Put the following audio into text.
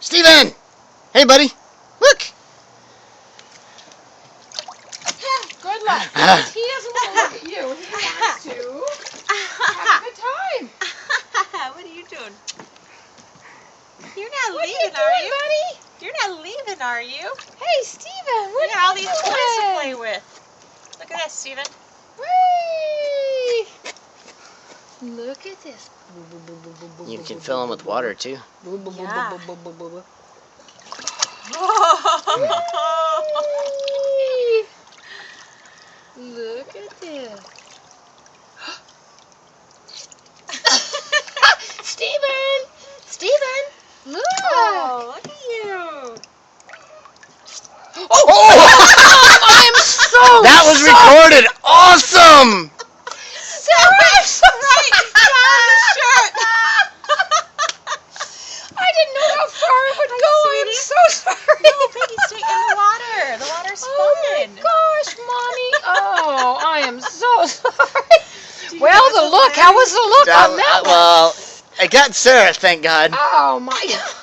Steven! Hey, buddy. Look. Good luck. He doesn't want to look at you. He wants to have a good time. What are you doing? You're not What leaving, are you doing, are you? buddy? You're not leaving, are you? Hey, Steven, what We got all are you these doing? toys to play with. Look at this, Steven. Whee! Look at this. You can fill them with water, too. Yeah. Whee! Look at this. Steven! Steven! Look! Oh, look at you. Oh! I am so That was recorded. Awesome! Right, down the shirt. I didn't know how far it would go. I'm sweetie. so sorry. No, baby, stay in the water. The water's Oh my fun. gosh, Mommy. Oh, I am so sorry. Do you Well, guys the look. okay? How was the look on that one? Well, I got Sarah, thank God. Oh my God.